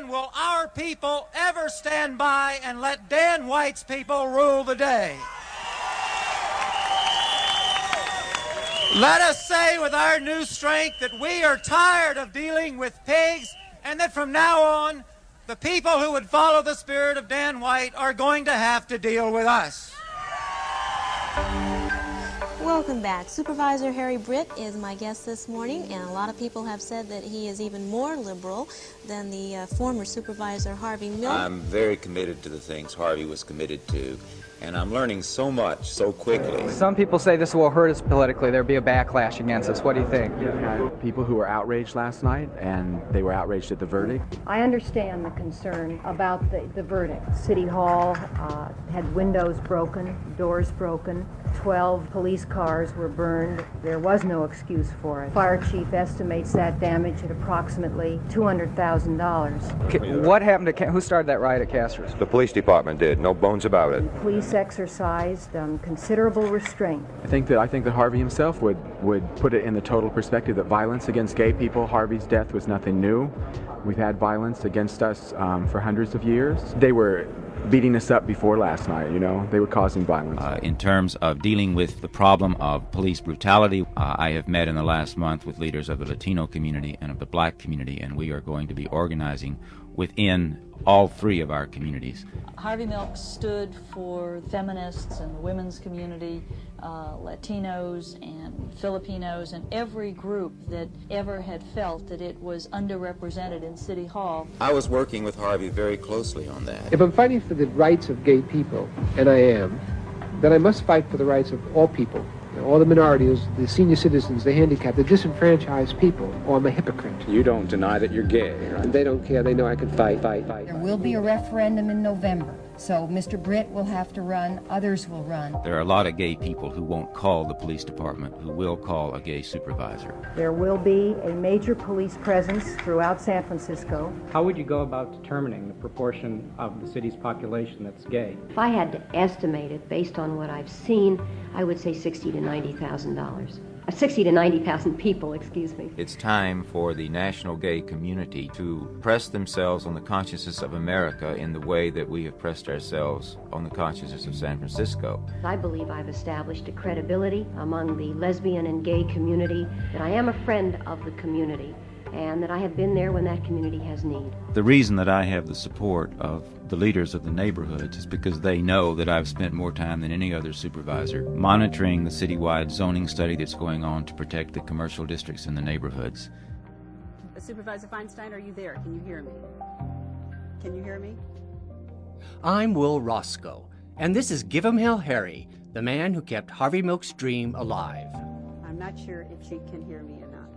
when will our people ever stand by and let Dan White's people rule the day? Let us say with our new strength that we are tired of dealing with pigs, and that from now on, the people who would follow the spirit of Dan White are going to have to deal with us. Welcome back. Supervisor Harry Britt is my guest this morning, and a lot of people have said that he is even more liberal than the former Supervisor Harvey Milk. I'm very committed to the things Harvey was committed to, and I'm learning so much so quickly. Some people say this will hurt us politically. There'll be a backlash against us. What do you think? People who were outraged last night, and they were outraged at the verdict. I understand the concern about the verdict. City Hall had windows broken, doors broken, 12 police cars were burned. There was no excuse for it. Fire chief estimates that damage at approximately $200,000. What happened to, who started that riot at Castro's? The police department did, no bones about it. Police exercised considerable restraint. I think that Harvey himself would put it in the total perspective that violence against gay people, Harvey's death was nothing new. We've had violence against us for hundreds of years. They were beating us up before last night, you know. They were causing violence. In terms of dealing with the problem of police brutality, I have met in the last month with leaders of the Latino community and of the black community, and we are going to be organizing within all three of our communities. Harvey Milk stood for feminists and the women's community, Latinos and Filipinos, and every group that ever had felt that it was underrepresented in City Hall. I was working with Harvey very closely on that. If I'm fighting for the rights of gay people, and I am, then I must fight for the rights of all people. All the minorities, the senior citizens, the handicapped, the disenfranchised people, or I'm a hypocrite. You don't deny that you're gay, right? They don't care. They know I can fight. There will be a referendum in November, so Mr. Britt will have to run, others will run. There are a lot of gay people who won't call the police department, who will call a gay supervisor. There will be a major police presence throughout San Francisco. How would you go about determining the proportion of the city's population that's gay? If I had to estimate it based on what I've seen, I would say $60,000 to $90,000. 60 to 90,000 people, excuse me. It's time for the national gay community to press themselves on the consciousness of America in the way that we have pressed ourselves on the consciousness of San Francisco. I believe I've established a credibility among the lesbian and gay community, that I am a friend of the community, and that I have been there when that community has need. The reason that I have the support of the leaders of the neighborhoods is because they know that I've spent more time than any other supervisor monitoring the citywide zoning study that's going on to protect the commercial districts in the neighborhoods. Supervisor Feinstein, are you there? Can you hear me? Can you hear me? I'm Will Roscoe, and this is Give 'em Hell Harry, the man who kept Harvey Milk's dream alive. I'm not sure if she can hear me or not.